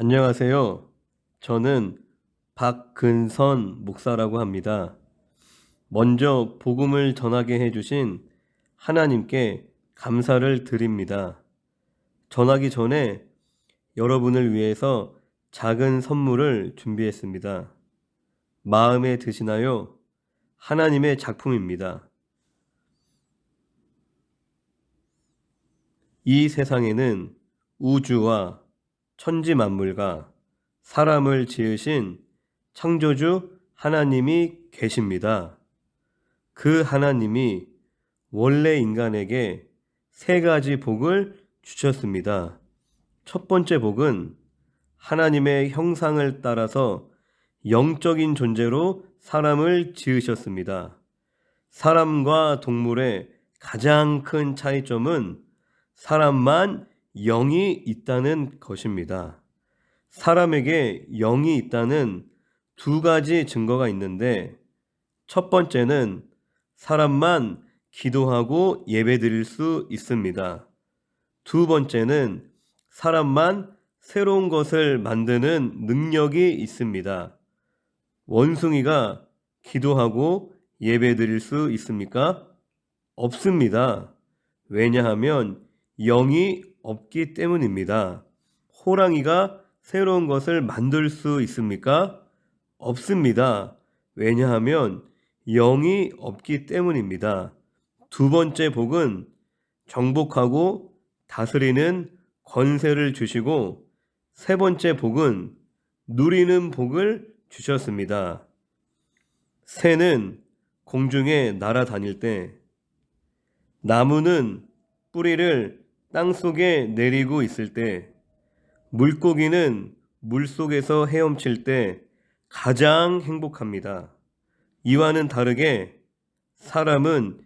안녕하세요. 저는 박근선 목사라고 합니다. 먼저 복음을 전하게 해주신 하나님께 감사를 드립니다. 전하기 전에 여러분을 위해서 작은 선물을 준비했습니다. 마음에 드시나요? 하나님의 작품입니다. 이 세상에는 우주와 천지 만물과 사람을 지으신 창조주 하나님이 계십니다. 그 하나님이 원래 인간에게 세 가지 복을 주셨습니다. 첫 번째 복은 하나님의 형상을 따라서 영적인 존재로 사람을 지으셨습니다. 사람과 동물의 가장 큰 차이점은 사람만 영이 있다는 것입니다. 사람에게 영이 있다는 두 가지 증거가 있는데, 첫 번째는 사람만 기도하고 예배드릴 수 있습니다. 두 번째는 사람만 새로운 것을 만드는 능력이 있습니다. 원숭이가 기도하고 예배드릴 수 있습니까? 없습니다. 왜냐하면 영이 없기 때문입니다. 호랑이가 새로운 것을 만들 수 있습니까? 없습니다. 왜냐하면 영이 없기 때문입니다. 두 번째 복은 정복하고 다스리는 권세를 주시고, 세 번째 복은 누리는 복을 주셨습니다. 새는 공중에 날아다닐 때, 나무는 뿌리를 땅속에 내리고 있을 때, 물고기는 물속에서 헤엄칠 때 가장 행복합니다. 이와는 다르게 사람은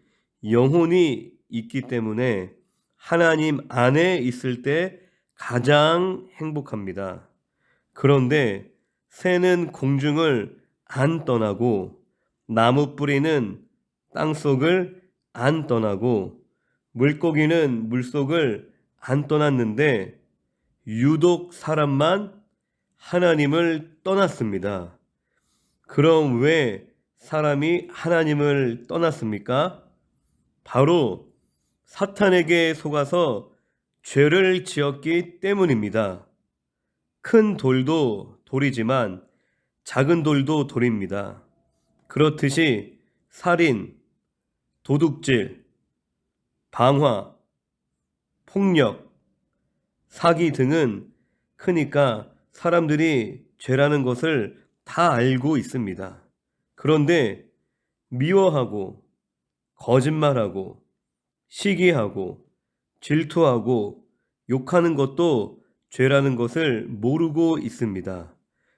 영혼이 있기 때문에 하나님 안에 있을 때 가장 행복합니다. 그런데 새는 공중을 안 떠나고, 나무 뿌리는 땅속을 안 떠나고, 물고기는 물속을 안 떠났는데 유독 사람만 하나님을 떠났습니다. 그럼 왜 사람이 하나님을 떠났습니까? 바로 사탄에게 속아서 죄를 지었기 때문입니다. 큰 돌도 돌이지만 작은 돌도 돌입니다. 그렇듯이 살인, 도둑질, 방화, 폭력, 사기 등은 크니까 사람들이 죄라는 것을 다 알고 있습니다. 그런데 미워하고, 거짓말하고, 시기하고, 질투하고, 욕하는 것도 죄라는 것을 모르고 있습니다.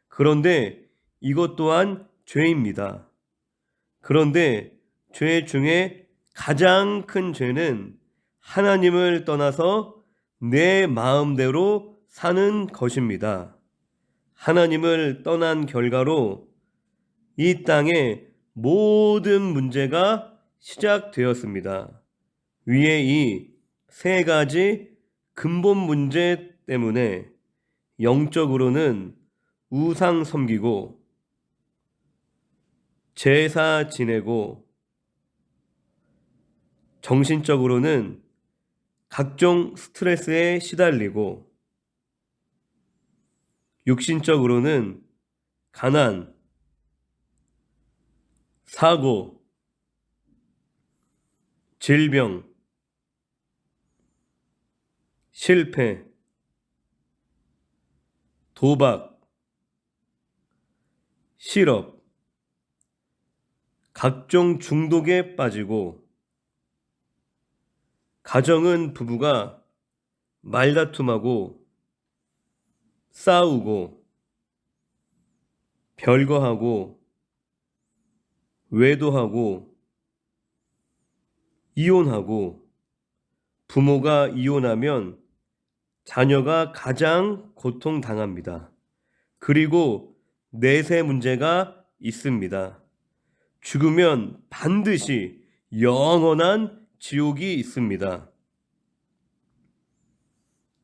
그런데 이것 또한 죄입니다. 그런데 죄 중에 가장 큰 죄는 하나님을 떠나서 내 마음대로 사는 것입니다. 하나님을 떠난 결과로 이 땅의 모든 문제가 시작되었습니다. 위에 이 세 가지 근본 문제 때문에 영적으로는 우상 섬기고, 제사 지내고, 정신적으로는 각종 스트레스에 시달리고, 육신적으로는 가난, 사고, 질병, 실패, 도박, 실업, 각종 중독에 빠지고, 가정은 부부가 말다툼하고 싸우고 별거하고 외도하고 이혼하고, 부모가 이혼하면 자녀가 가장 고통당합니다. 그리고 내세 문제가 있습니다. 죽으면 반드시 영원한 지옥이 있습니다.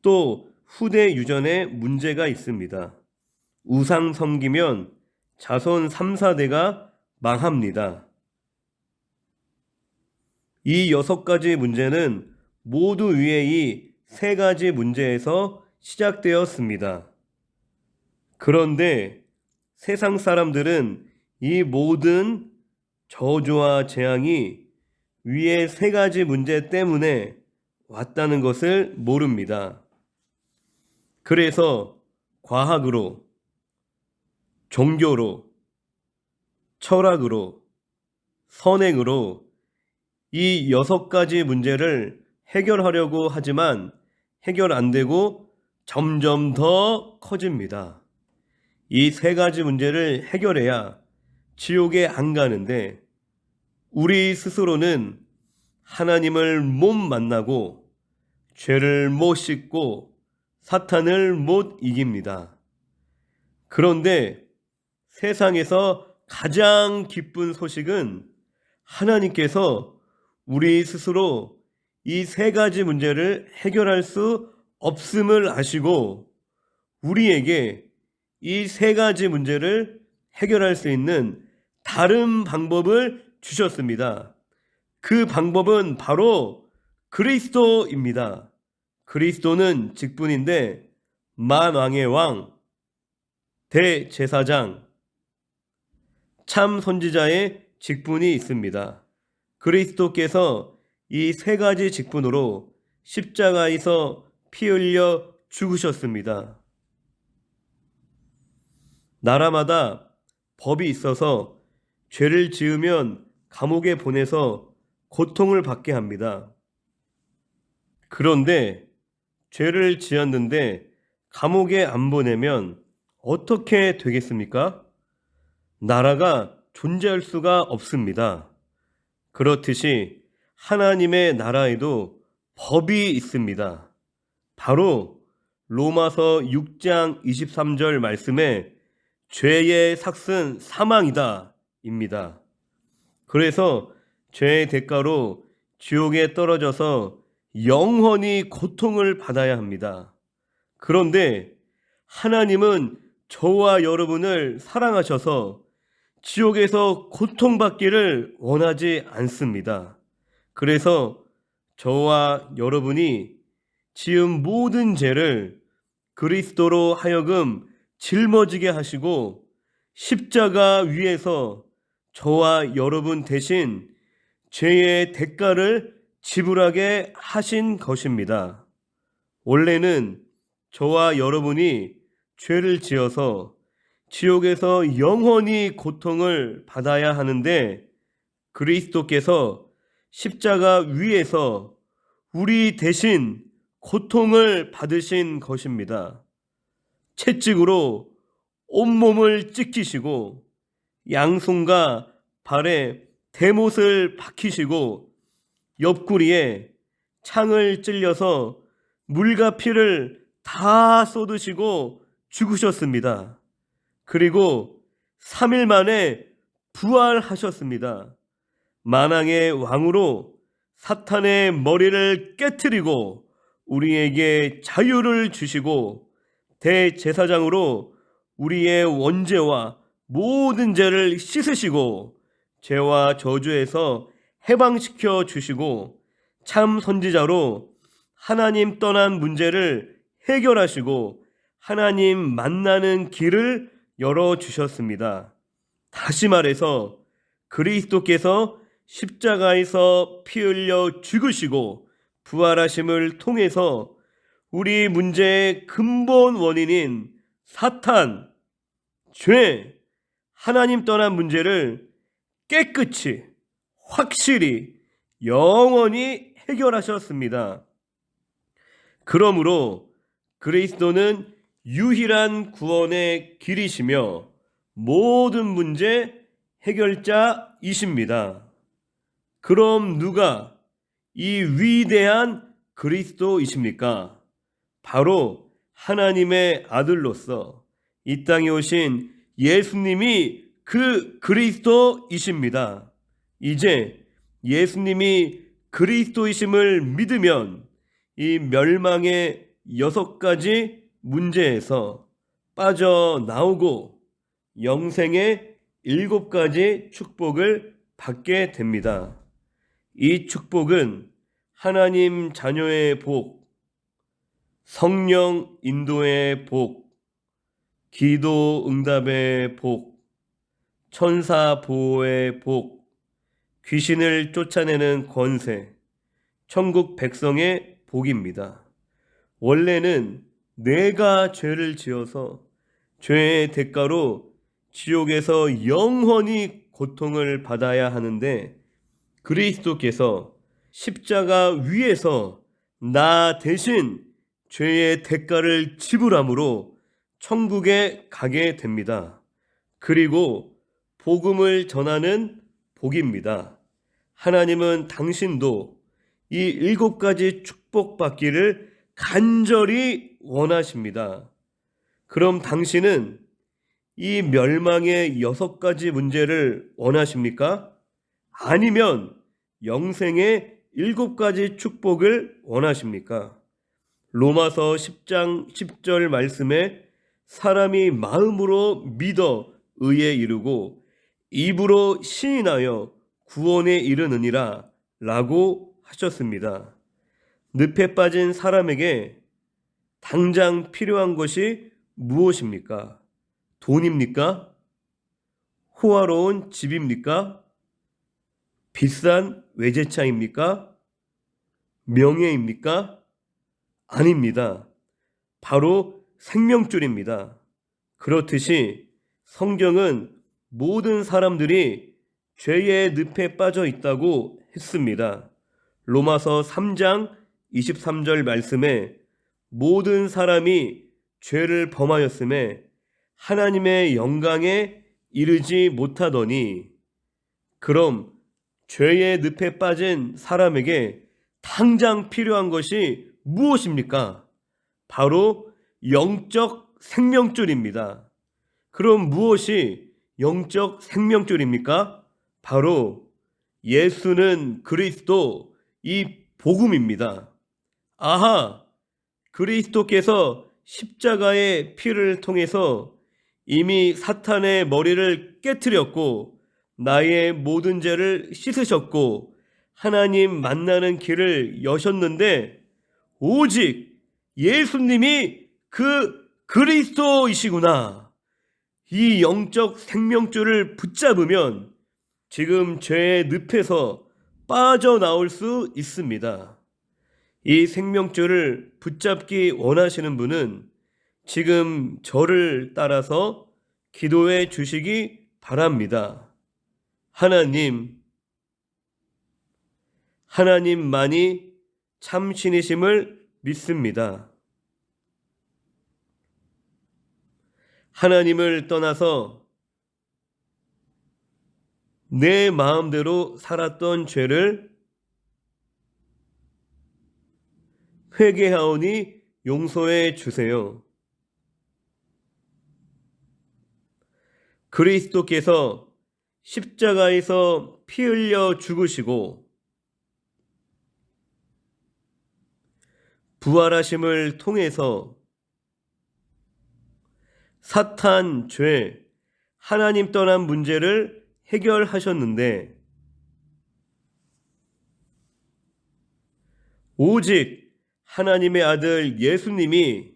또 후대 유전에 문제가 있습니다. 우상 섬기면 자손 3, 4대가 망합니다. 이 6가지 문제는 모두 위의 이 3가지 문제에서 시작되었습니다. 그런데 세상 사람들은 이 모든 저주와 재앙이 위의 3가지 문제 때문에 왔다는 것을 모릅니다. 그래서 과학으로, 종교로, 철학으로, 선행으로 이 6가지 문제를 해결하려고 하지만 해결 안 되고 점점 더 커집니다. 이 3가지 문제를 해결해야 지옥에 안 가는데 우리 스스로는 하나님을 못 만나고 죄를 못 씻고 사탄을 못 이깁니다. 그런데 세상에서 가장 기쁜 소식은 하나님께서 우리 스스로 이 3가지 문제를 해결할 수 없음을 아시고 우리에게 이 3가지 문제를 해결할 수 있는 다른 방법을 주셨습니다. 그 방법은 바로 그리스도입니다. 그리스도는 직분인데 만왕의 왕, 대제사장, 참 선지자의 직분이 있습니다. 그리스도께서 이 3가지 직분으로 십자가에서 피 흘려 죽으셨습니다. 나라마다 법이 있어서 죄를 지으면 감옥에 보내서 고통을 받게 합니다. 그런데 죄를 지었는데 감옥에 안 보내면 어떻게 되겠습니까? 나라가 존재할 수가 없습니다. 그렇듯이 하나님의 나라에도 법이 있습니다. 바로 로마서 6장 23절 말씀에 죄의 삭은 사망이다 입니다. 그래서 죄의 대가로 지옥에 떨어져서 영원히 고통을 받아야 합니다. 그런데 하나님은 저와 여러분을 사랑하셔서 지옥에서 고통받기를 원하지 않습니다. 그래서 저와 여러분이 지은 모든 죄를 그리스도로 하여금 짊어지게 하시고 십자가 위에서 저와 여러분 대신 죄의 대가를 지불하게 하신 것입니다. 원래는 저와 여러분이 죄를 지어서 지옥에서 영원히 고통을 받아야 하는데 그리스도께서 십자가 위에서 우리 대신 고통을 받으신 것입니다. 채찍으로 온몸을 찢기시고 양손과 발에 대못을 박히시고 옆구리에 창을 찔려서 물과 피를 다 쏟으시고 죽으셨습니다. 그리고 3일 만에 부활하셨습니다. 만왕의 왕으로 사탄의 머리를 깨트리고 우리에게 자유를 주시고 대제사장으로 우리의 원죄와 모든 죄를 씻으시고 죄와 저주에서 해방시켜 주시고 참 선지자로 하나님 떠난 문제를 해결하시고 하나님 만나는 길을 열어주셨습니다. 다시 말해서 그리스도께서 십자가에서 피 흘려 죽으시고 부활하심을 통해서 우리 문제의 근본 원인인 사탄, 죄, 하나님 떠난 문제를 깨끗이, 확실히, 영원히 해결하셨습니다. 그러므로 그리스도는 유일한 구원의 길이시며 모든 문제 해결자이십니다. 그럼 누가 이 위대한 그리스도이십니까? 바로 하나님의 아들로서 이 땅에 오신 예수님이 그 그리스도이십니다. 이제 예수님이 그리스도이심을 믿으면 이 멸망의 6가지 문제에서 빠져나오고 영생의 7가지 축복을 받게 됩니다. 이 축복은 하나님 자녀의 복, 성령 인도의 복, 기도 응답의 복, 천사 보호의 복, 귀신을 쫓아내는 권세, 천국 백성의 복입니다. 원래는 내가 죄를 지어서 죄의 대가로 지옥에서 영원히 고통을 받아야 하는데 그리스도께서 십자가 위에서 나 대신 죄의 대가를 지불함으로 천국에 가게 됩니다. 그리고 복음을 전하는 복입니다. 하나님은 당신도 이 7가지 축복받기를 간절히 원하십니다. 그럼 당신은 이 멸망의 6가지 문제를 원하십니까? 아니면 영생의 7가지 축복을 원하십니까? 로마서 10장 10절 말씀에 사람이 마음으로 믿어 의에 이르고 입으로 시인하여 구원에 이르느니라 라고 하셨습니다. 늪에 빠진 사람에게 당장 필요한 것이 무엇입니까? 돈입니까? 호화로운 집입니까? 비싼 외제차입니까? 명예입니까? 아닙니다. 바로 생명줄입니다. 그렇듯이 성경은 모든 사람들이 죄의 늪에 빠져 있다고 했습니다. 로마서 3장 23절 말씀에 모든 사람이 죄를 범하였음에 하나님의 영광에 이르지 못하더니, 그럼 죄의 늪에 빠진 사람에게 당장 필요한 것이 무엇입니까? 바로 영적 생명줄입니다. 그럼 무엇이 영적 생명줄입니까? 바로 예수는 그리스도, 이 복음입니다. 아하, 그리스도께서 십자가의 피를 통해서 이미 사탄의 머리를 깨트렸고 나의 모든 죄를 씻으셨고 하나님 만나는 길을 여셨는데 오직 예수님이 그 그리스도이시구나. 이 영적 생명줄을 붙잡으면 지금 죄의 늪에서 빠져나올 수 있습니다. 이 생명줄을 붙잡기 원하시는 분은 지금 저를 따라서 기도해 주시기 바랍니다. 하나님만이 참신이심을 믿습니다. 하나님을 떠나서 내 마음대로 살았던 죄를 회개하오니 용서해 주세요. 그리스도께서 십자가에서 피 흘려 죽으시고 부활하심을 통해서 사탄, 죄, 하나님 떠난 문제를 해결하셨는데 오직 하나님의 아들 예수님이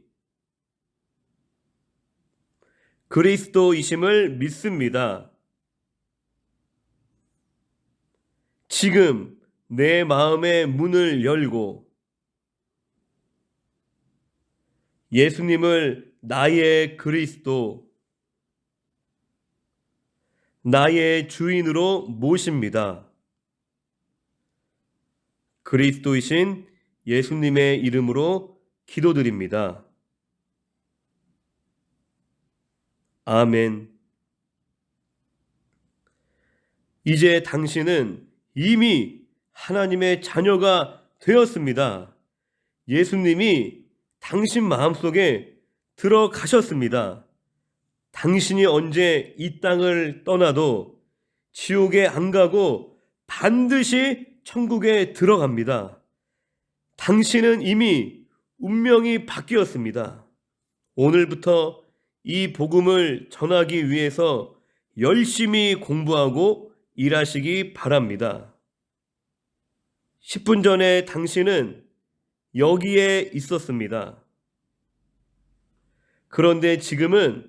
그리스도이심을 믿습니다. 지금 내 마음의 문을 열고 예수님을 나의 그리스도, 나의 주인으로 모십니다. 그리스도이신 예수님의 이름으로 기도드립니다. 아멘. 이제 당신은 이미 하나님의 자녀가 되었습니다. 예수님이 당신 마음속에 들어가셨습니다. 당신이 언제 이 땅을 떠나도 지옥에 안 가고 반드시 천국에 들어갑니다. 당신은 이미 운명이 바뀌었습니다. 오늘부터 이 복음을 전하기 위해서 열심히 공부하고 일하시기 바랍니다. 10분 전에 당신은 여기에 있었습니다. 그런데 지금은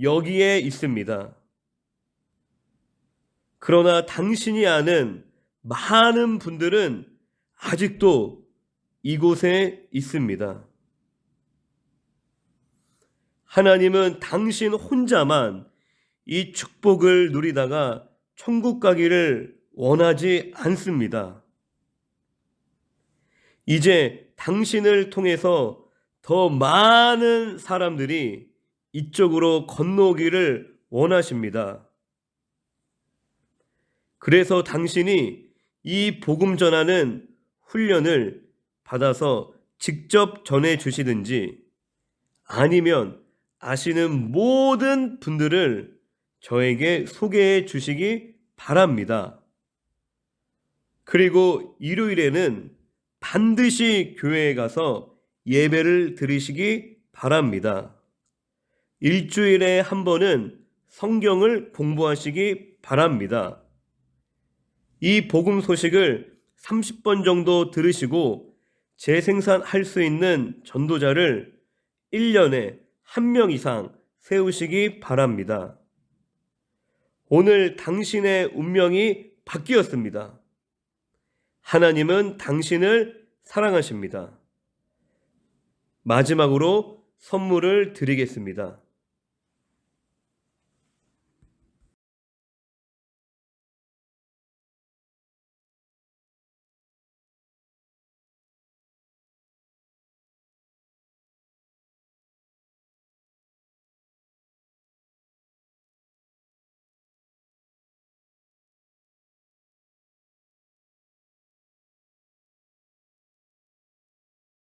여기에 있습니다. 그러나 당신이 아는 많은 분들은 아직도 이곳에 있습니다. 하나님은 당신 혼자만 이 축복을 누리다가 천국 가기를 원하지 않습니다. 이제 당신을 통해서 더 많은 사람들이 이쪽으로 건너오기를 원하십니다. 그래서 당신이 이 복음 전하는 훈련을 받아서 직접 전해 주시든지 아니면 아시는 모든 분들을 저에게 소개해 주시기 바랍니다. 그리고 일요일에는 반드시 교회에 가서 예배를 드리시기 바랍니다. 일주일에 한 번은 성경을 공부하시기 바랍니다. 이 복음 소식을 30번 정도 들으시고 재생산할 수 있는 전도자를 1년에 1명 이상 세우시기 바랍니다. 오늘 당신의 운명이 바뀌었습니다. 하나님은 당신을 사랑하십니다. 마지막으로 선물을 드리겠습니다.